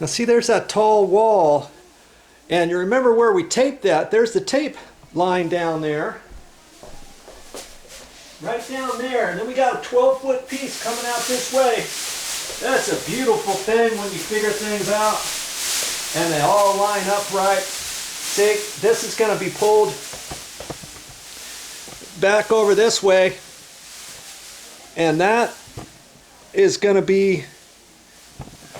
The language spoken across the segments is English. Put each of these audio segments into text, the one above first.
Now see, there's that tall wall, and you remember where we taped that. There's the tape line down there. Right down there, and then we got a 12-foot piece coming out this way. That's a beautiful thing when you figure things out and they all line up right. See, this is going to be pulled back over this way, and that is going to be,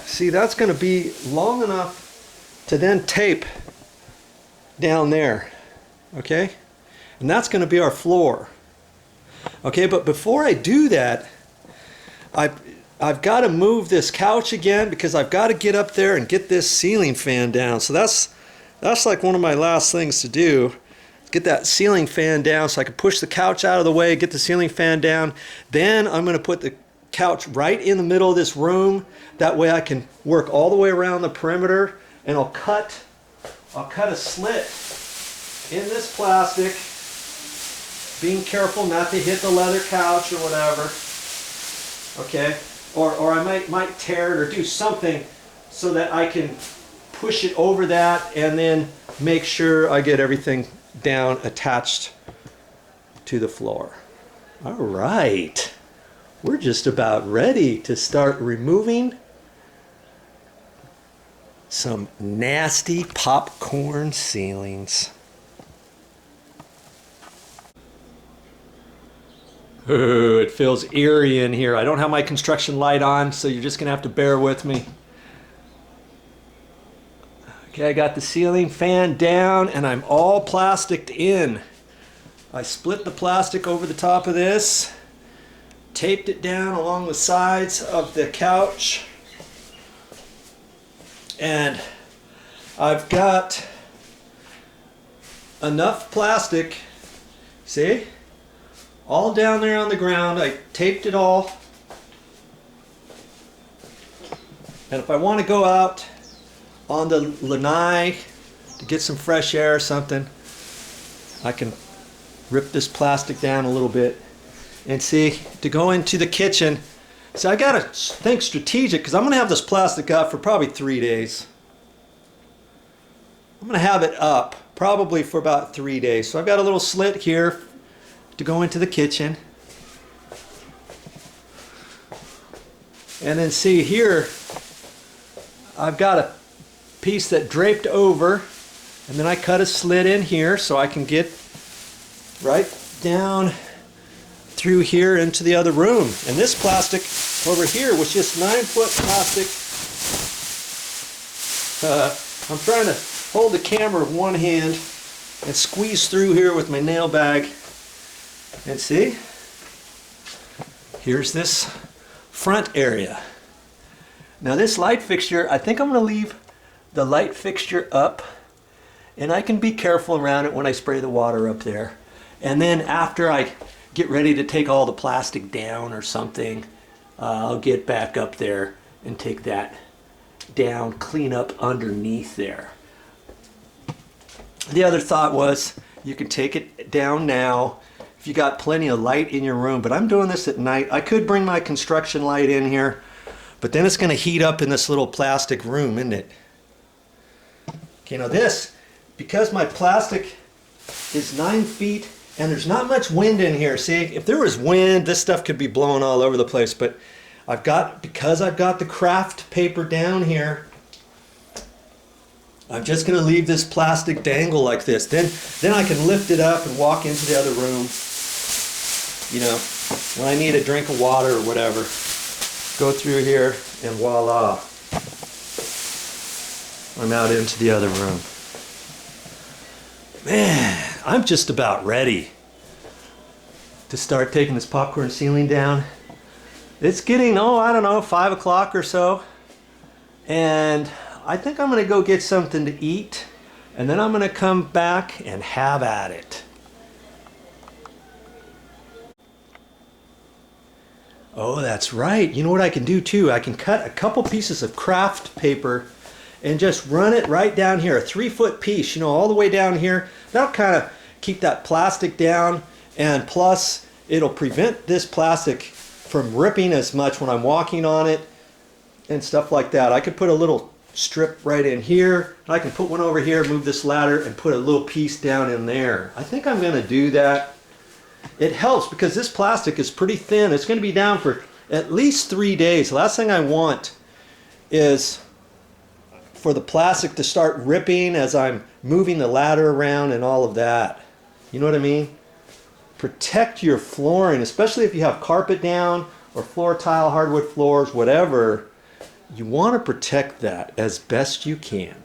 see, that's going to be long enough to then tape down there, okay? And that's going to be our floor. Okay, but before I do that, I've got to move this couch again, because I've got to get up there and get this ceiling fan down. So that's like one of my last things to do. Get that ceiling fan down so I can push the couch out of the way, get the ceiling fan down. Then I'm going to put the couch right in the middle of this room. That way I can work all the way around the perimeter, and I'll cut a slit in this plastic, being careful not to hit the leather couch or whatever. Okay, or I might tear it or do something so that I can push it over that, and then make sure I get everything down attached to the floor. All right, we're just about ready to start removing some nasty popcorn ceilings. Ooh, it feels eerie in here. I don't have my construction light on, so you're just gonna have to bear with me. Okay, I got the ceiling fan down, and I'm all plasticed in. I split the plastic over the top of this, taped it down along the sides of the couch, and I've got enough plastic, see? All down there on the ground. I taped it all. And if I want to go out on the lanai to get some fresh air or something, I can rip this plastic down a little bit. And see, to go into the kitchen, so I gotta think strategic, because I'm gonna have this plastic up for probably 3 days. I'm gonna have it up probably for about 3 days. So I've got a little slit here to go into the kitchen. And then see here, I've got a piece that draped over, and then I cut a slit in here so I can get right down through here into the other room. And this plastic over here was just 9-foot plastic. I'm trying to hold the camera with one hand and squeeze through here with my nail bag. And see, here's this front area. Now this light fixture, I think I'm going to leave the light fixture up, and I can be careful around it when I spray the water up there. And then after I get ready to take all the plastic down or something, I'll get back up there and take that down, clean up underneath there. The other thought was, you can take it down now if you got plenty of light in your room, but I'm doing this at night. I could bring my construction light in here, but then it's going to heat up in this little plastic room, isn't it? Okay, now this, because my plastic is 9 feet and there's not much wind in here. See, if there was wind, this stuff could be blowing all over the place, but because I've got the kraft paper down here, I'm just going to leave this plastic dangle like this. Then I can lift it up and walk into the other room. You know, when I need a drink of water or whatever, go through here and voila, I'm out into the other room. Man, I'm just about ready to start taking this popcorn ceiling down. It's getting, I don't know, 5 o'clock or so. And I think I'm going to go get something to eat, and then I'm going to come back and have at it. Oh, that's right. You know what I can do too? I can cut a couple pieces of kraft paper and just run it right down here, a 3-foot piece, you know, all the way down here. That'll kind of keep that plastic down, and plus it'll prevent this plastic from ripping as much when I'm walking on it and stuff like that. I could put a little strip right in here. I can put one over here, move this ladder, and put a little piece down in there. I think I'm going to do that. It helps because this plastic is pretty thin. It's going to be down for at least 3 days. The last thing I want is for the plastic to start ripping as I'm moving the ladder around and all of that. You know what I mean? Protect your flooring, especially if you have carpet down or floor tile, hardwood floors, whatever. You want to protect that as best you can.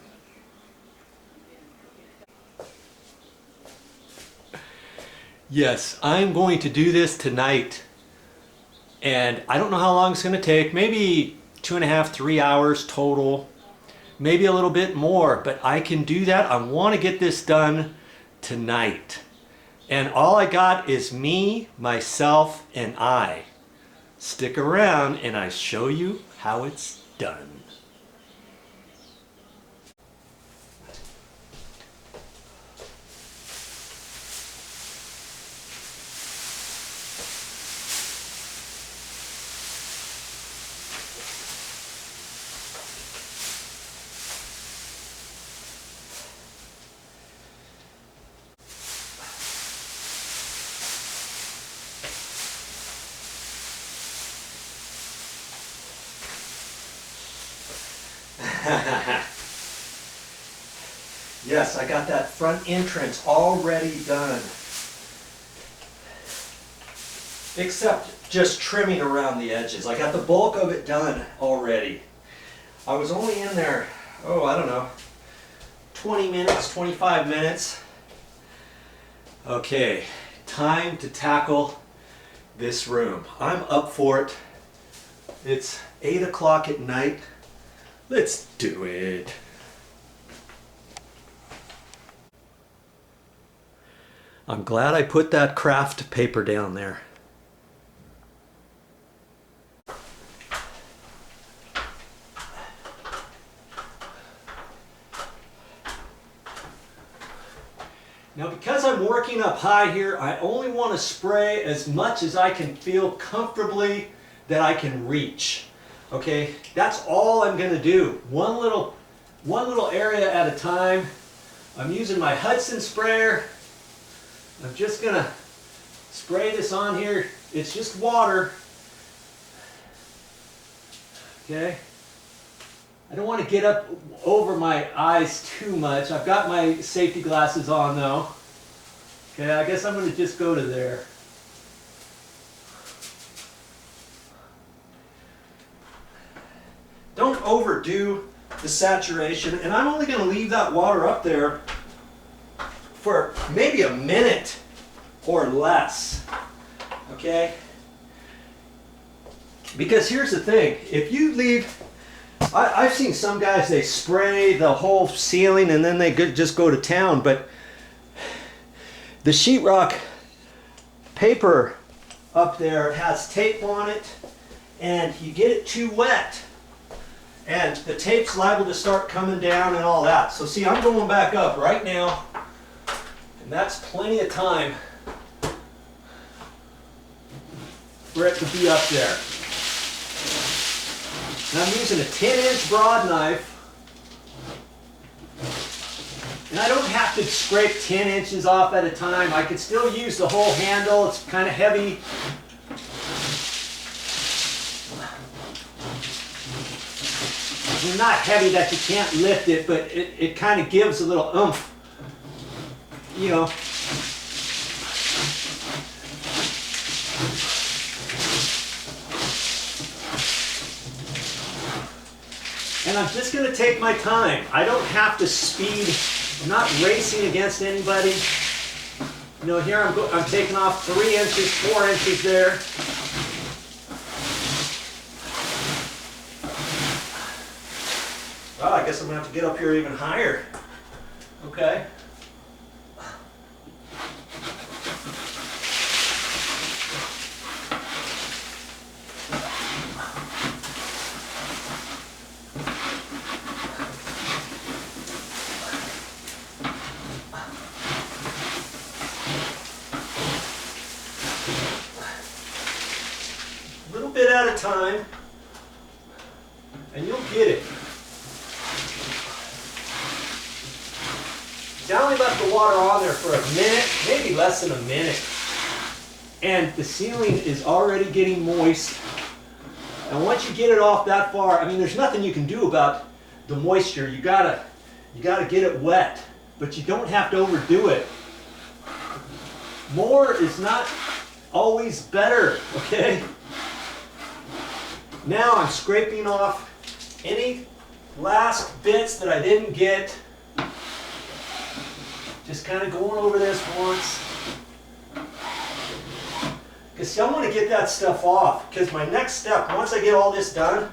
Yes, I'm going to do this tonight. And I don't know how long it's going to take. Maybe 2.5, 3 hours total. Maybe a little bit more. But I can do that. I want to get this done tonight. And all I got is me, myself, and I. Stick around and I show you how it's done. Yes, I got that front entrance already done. Except just trimming around the edges. I got the bulk of it done already. I was only in there, oh, I don't know, 20 minutes, 25 minutes. Okay, time to tackle this room. I'm up for it. It's 8 o'clock at night. Let's do it. I'm glad I put that kraft paper down there. Now because I'm working up high here, I only want to spray as much as I can feel comfortably that I can reach. Okay, that's all I'm going to do. One little area at a time. I'm using my Hudson sprayer. I'm just going to spray this on here. It's just water. Okay. I don't want to get up over my eyes too much. I've got my safety glasses on though. Okay, I guess I'm going to just go to there. Don't overdo the saturation, and I'm only going to leave that water up there for maybe a minute or less, okay? Because here's the thing, if you leave, I've seen some guys, they spray the whole ceiling and then they just go to town, but the sheetrock paper up there has tape on it, and you get it too wet, and the tape's liable to start coming down and all that. So see, I'm going back up right now, and that's plenty of time for it to be up there. And I'm using a 10-inch broad knife, and I don't have to scrape 10 inches off at a time. I could still use the whole handle. It's kind of heavy. It's not heavy that you can't lift it, but it kind of gives a little oomph, you know. And I'm just going to take my time. I don't have to speed. I'm not racing against anybody. You know, here I'm taking off 3 inches, 4 inches there. Well, I guess I'm going to have to get up here even higher. Okay. A little bit at a time, and you'll get it. I only left the water on there for a minute, maybe less than a minute. And the ceiling is already getting moist. And once you get it off that far, I mean, there's nothing you can do about the moisture. You gotta get it wet, but you don't have to overdo it. More is not always better, okay? Now I'm scraping off any last bits that I didn't get. Just kind of going over this once. Because I want to get that stuff off. Because my next step, once I get all this done,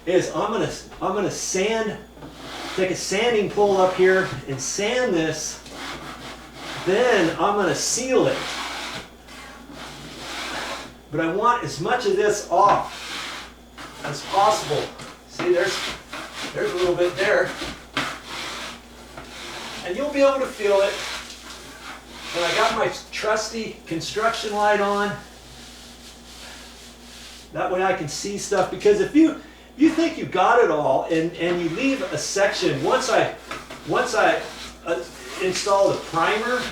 is I'm gonna sand, take a sanding pole up here and sand this. Then I'm gonna seal it. But I want as much of this off as possible. See, there's a little bit there. And you'll be able to feel it. And I got my trusty construction light on. That way I can see stuff, because if you think you got it all and you leave a section, once I install the primer,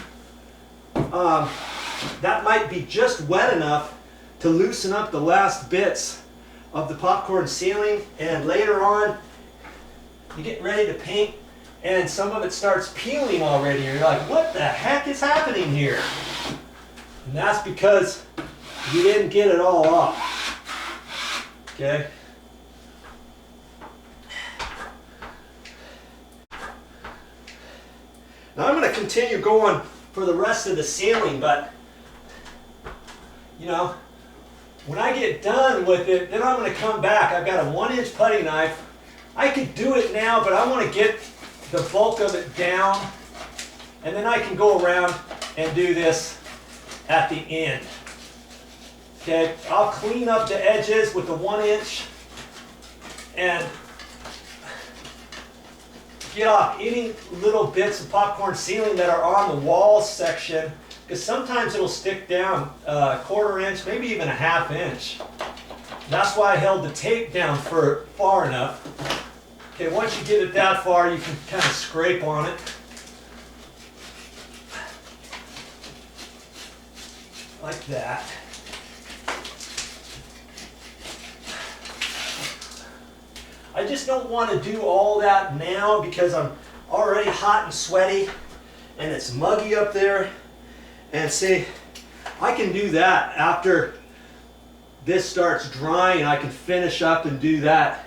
that might be just wet enough to loosen up the last bits of the popcorn ceiling, and later on you get ready to paint and some of it starts peeling already. You're like, what the heck is happening here? And that's because you didn't get it all off. Okay? Now I'm going to continue going for the rest of the ceiling, but you know, when I get done with it, then I'm going to come back. I've got a 1-inch putty knife. I could do it now, but I want to get the bulk of it down, and then I can go around and do this at the end. Okay, I'll clean up the edges with the 1-inch and get off any little bits of popcorn ceiling that are on the wall section, because sometimes it'll stick down a 1/4 inch, maybe even a 1/2 inch. That's why I held the tape down for far enough. Okay, once you get it that far, you can kind of scrape on it. Like that. I just don't want to do all that now because I'm already hot and sweaty and it's muggy up there. And see, I can do that after this starts drying. I can finish up and do that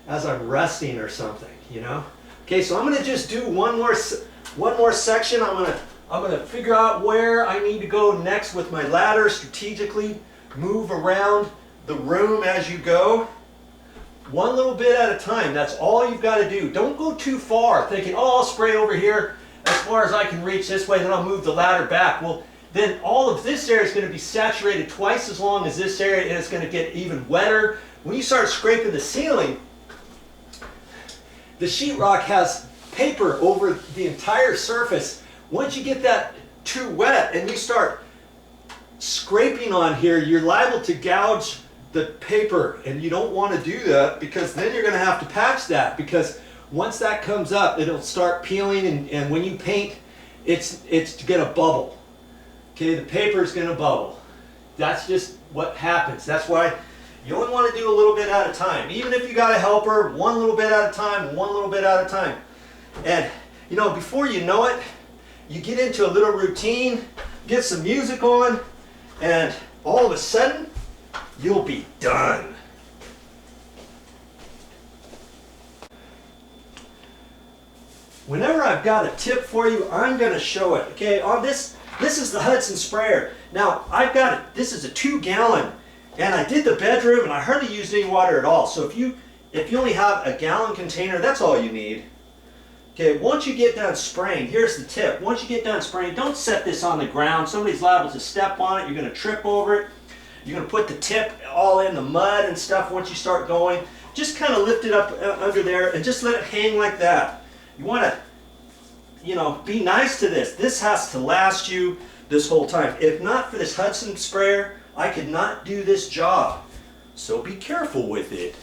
as I'm resting or something, you know. Okay, so I'm going to just do one more section. I'm going to figure out where I need to go next with my ladder strategically. Move around the room as you go. One little bit at a time. That's all you've got to do. Don't go too far thinking, oh, I'll spray over here as far as I can reach this way, then I'll move the ladder back. Well, then all of this area is going to be saturated twice as long as this area, and it's going to get even wetter. When you start scraping the ceiling, the sheetrock has paper over the entire surface. Once you get that too wet and you start scraping on here, you're liable to gouge the paper, and you don't want to do that, because then you're going to have to patch that, because once that comes up, it'll start peeling, and when you paint, it's going to bubble. Okay, the paper is going to bubble. That's just what happens. That's why you only want to do a little bit at a time. Even if you got a helper, one little bit at a time, one little bit at a time. And you know, before you know it, you get into a little routine, get some music on, and all of a sudden, you'll be done. Whenever I've got a tip for you, I'm going to show it. Okay, on this is the Hudson sprayer. Now, I've got it. This is a 2-gallon, and I did the bedroom, and I hardly used any water at all. So if you only have a gallon container, that's all you need. Okay, once you get done spraying, here's the tip. Once you get done spraying, don't set this on the ground. Somebody's liable to step on it. You're going to trip over it. You're going to put the tip all in the mud and stuff once you start going. Just kind of lift it up under there and just let it hang like that. You want to, you know, be nice to this. This has to last you this whole time. If not for this Hudson sprayer, I could not do this job. So be careful with it.